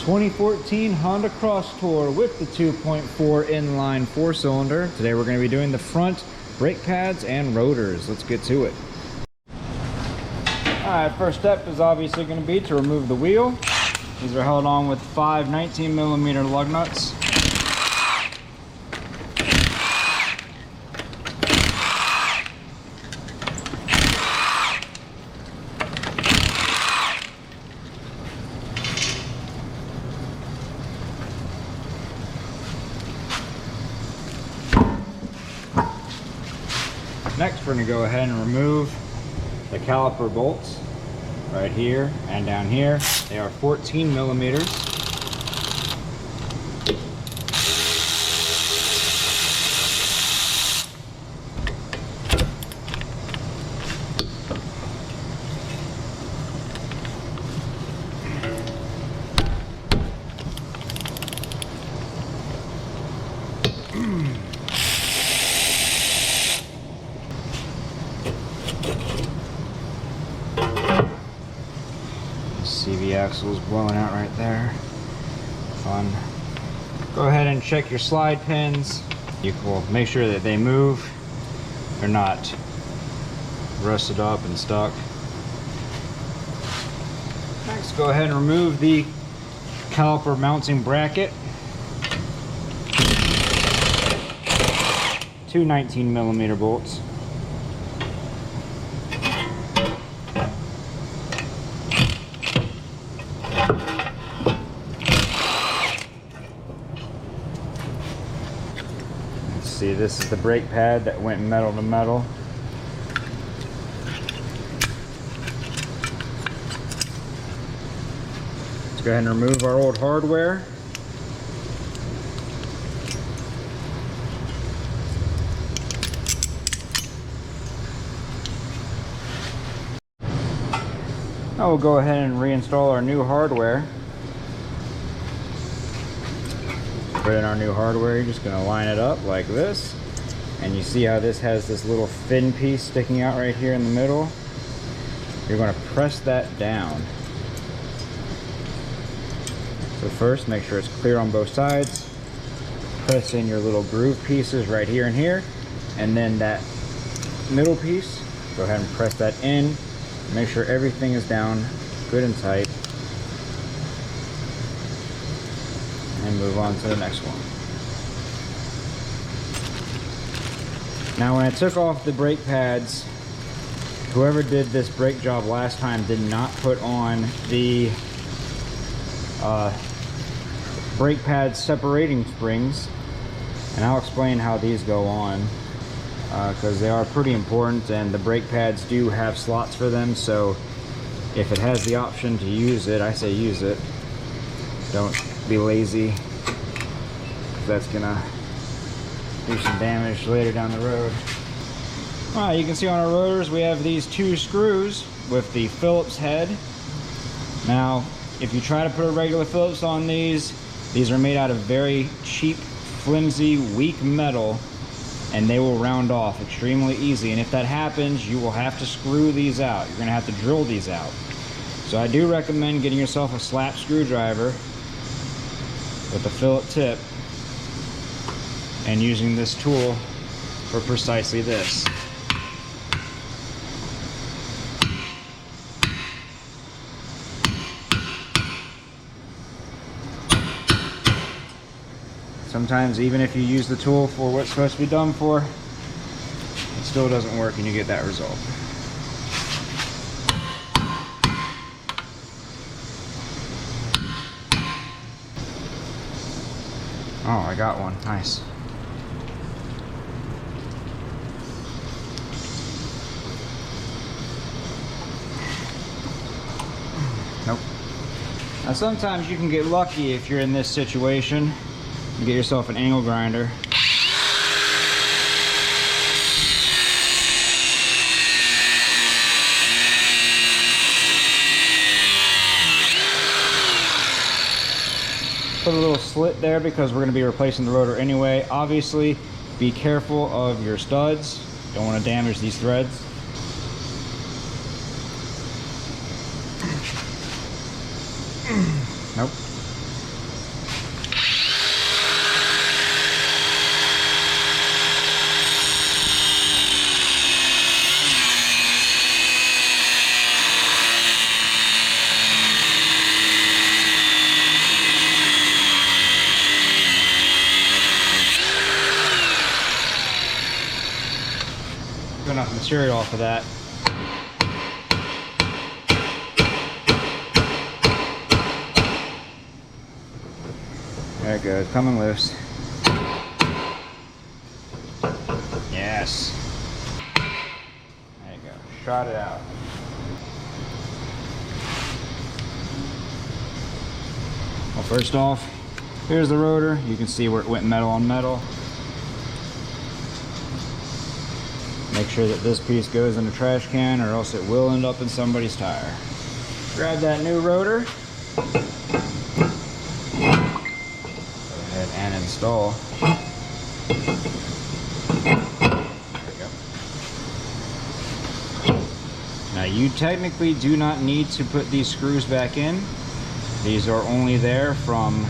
2014 Honda Crosstour with the 2.4 inline 4-cylinder. Today we're going to be doing the front brake pads and rotors. Let's get to it. Alright, first step is obviously going to be to remove the wheel. These are held on with 5 19mm lug nuts. Next, we're going to go ahead and remove the caliper bolts right here and down here. They are 14mm. CV axle is blowing out right there. Fun. Go ahead and check your slide pins. You will make sure that they move. They're not rusted up and stuck. Next, go ahead and remove the caliper mounting bracket. 2 19mm bolts. See, this is the brake pad that went metal to metal. Let's go ahead and remove our old hardware. Now we'll go ahead and reinstall our new hardware. Put in our new hardware, you're just going to line it up like this, and you see how this has this little fin piece sticking out right here in the middle. You're going to press that down. So first, make sure it's clear on both sides. Press in your little groove pieces right here and here, and then that middle piece, go ahead and press that in. Make sure everything is down good and tight. And move on to the next one. Now, when I took off the brake pads, whoever did this brake job last time did not put on the brake pad separating springs, and I'll explain how these go on because they are pretty important, and the brake pads do have slots for them, so if it has the option to use it, I say use it. Don't be lazy. That's gonna do some damage later down the road. Alright, you can see on our rotors we have these 2 screws with the Phillips head. Now, if you try to put a regular Phillips on these are made out of very cheap, flimsy, weak metal, and they will round off extremely easy. And if that happens, you will have to screw these out. You're gonna have to drill these out. So I do recommend getting yourself a slap screwdriver with a Phillips tip and using this tool for precisely this. Sometimes even if you use the tool for what it's supposed to be done for, it still doesn't work and you get that result. Oh, I got one. Nice. Nope. Now sometimes you can get lucky if you're in this situation. You get yourself an angle grinder. Put a little slit there because we're going to be replacing the rotor anyway. Obviously, be careful of your studs. Don't want to damage these threads. Nope. knock the material off of that. There it goes, coming loose. Yes. There you go, shot it out. Well, first off, here's the rotor. You can see where it went metal on metal. Make sure that this piece goes in a trash can or else it will end up in somebody's tire. Grab that new rotor. And install. There we go. Now you technically do not need to put these screws back in. These are only there from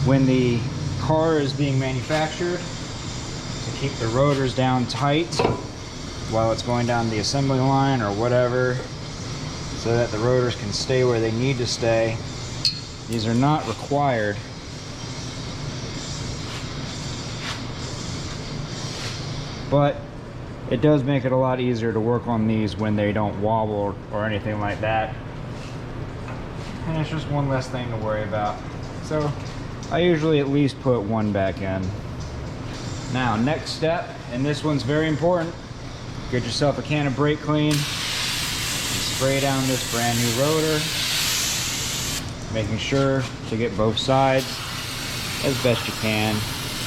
when the car is being manufactured to keep the rotors down tight while it's going down the assembly line or whatever, so that the rotors can stay where they need to stay. These are not required. But it does make it a lot easier to work on these when they don't wobble or anything like that. And it's just one less thing to worry about. So I usually at least put one back in. Now, next step, and this one's very important, get yourself a can of brake clean and spray down this brand new rotor, making sure to get both sides as best you can.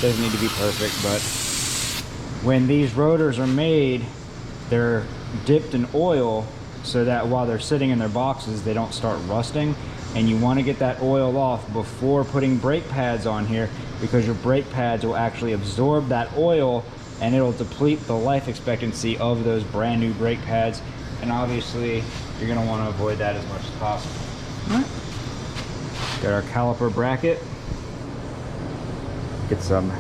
Doesn't need to be perfect, but when these rotors are made, they're dipped in oil so that while they're sitting in their boxes, they don't start rusting. And you want to get that oil off before putting brake pads on here, because your brake pads will actually absorb that oil and it'll deplete the life expectancy of those brand new brake pads. And obviously, you're going to want to avoid that as much as possible. All right. Got our caliper bracket. Get some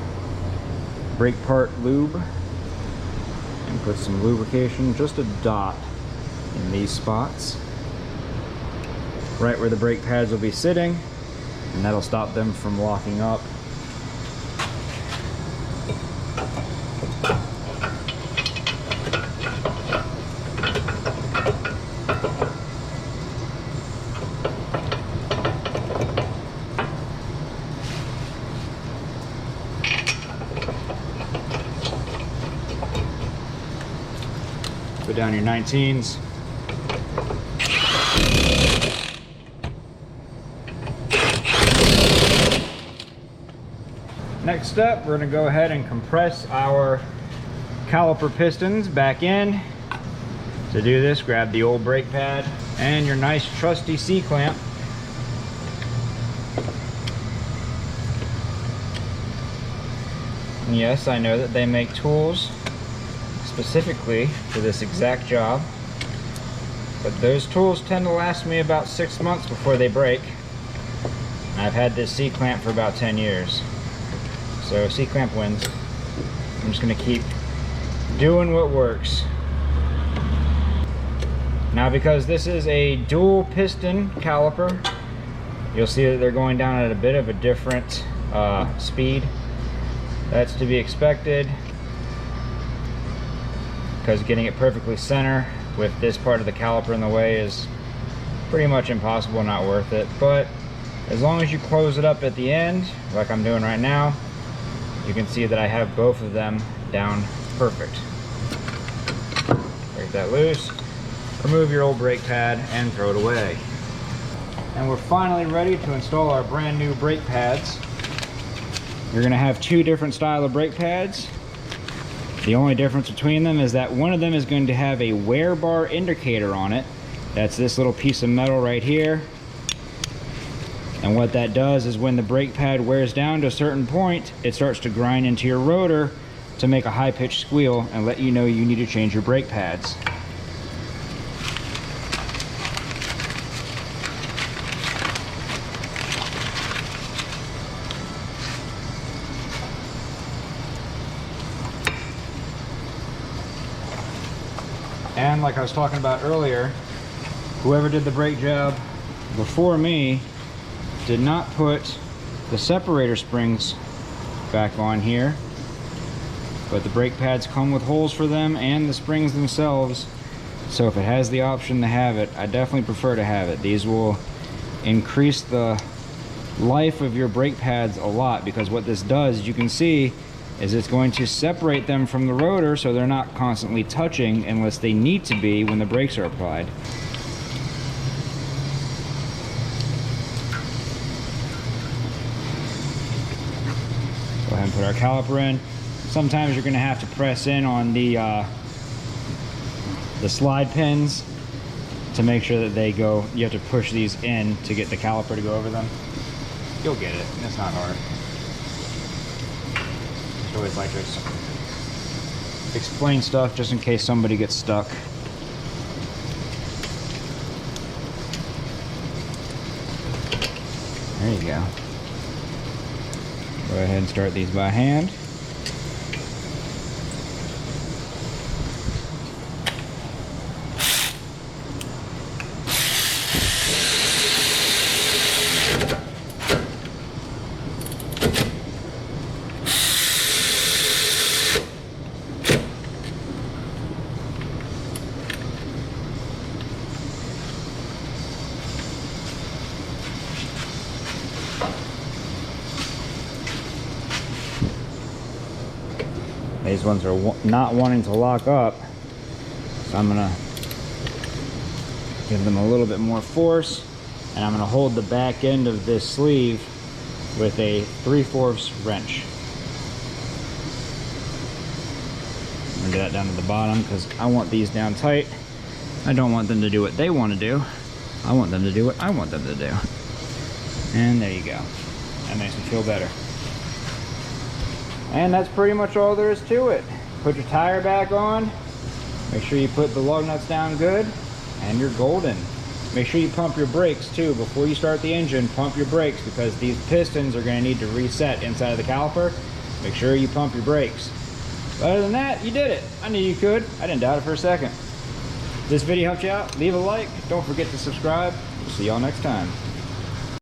brake part lube and put some lubrication, just a dot in these spots, right where the brake pads will be sitting, and that'll stop them from locking up. Put down your 19s. Next up, we're going to go ahead and compress our caliper pistons back in. To do this, grab the old brake pad and your nice trusty C-clamp. And yes, I know that they make tools specifically for this exact job, but those tools tend to last me about 6 months before they break. I've had this C-clamp for about 10 years, so C-clamp wins. I'm just going to keep doing what works. Now, because this is a dual piston caliper, you'll see that they're going down at a bit of a different speed. That's to be expected, because getting it perfectly center with this part of the caliper in the way is pretty much impossible, not worth it. But as long as you close it up at the end, like I'm doing right now, you can see that I have both of them down perfect. Break that loose, remove your old brake pad, and throw it away. And we're finally ready to install our brand new brake pads. You're gonna have two different style of brake pads. The only difference between them is that one of them is going to have a wear bar indicator on it. That's this little piece of metal right here. And what that does is when the brake pad wears down to a certain point, it starts to grind into your rotor to make a high-pitched squeal and let you know you need to change your brake pads. And like I was talking about earlier, whoever did the brake job before me did not put the separator springs back on here. but the brake pads come with holes for them and the springs themselves. So if it has the option to have it, I definitely prefer to have it. These will increase the life of your brake pads a lot, because what this does, as you can see, is it's going to separate them from the rotor so they're not constantly touching unless they need to be when the brakes are applied. Go ahead and put our caliper in. Sometimes you're going to have to press in on the slide pins to make sure that they go. You have to push these in to get the caliper to go over them. You'll get it. It's not hard. I always like to explain stuff just in case somebody gets stuck. There you go. Go ahead and start these by hand. These ones are not wanting to lock up, so I'm gonna give them a little bit more force, and I'm gonna hold the back end of this sleeve with a 3/4 wrench. I'm gonna get that down to the bottom because I want these down tight. I don't want them to do what they want to do. I want them to do what I want them to do. And there you go. That makes me feel better. And that's pretty much all there is to it. Put your tire back on. Make sure you put the lug nuts down good, and you're golden. Make sure you pump your brakes too. Before you start the engine, pump your brakes, because these pistons are going to need to reset inside of the caliper. Make sure you pump your brakes. But other than that, you did it. I knew you could. I didn't doubt it for a second. If this video helped you out, leave a like. Don't forget to subscribe. We'll see y'all next time.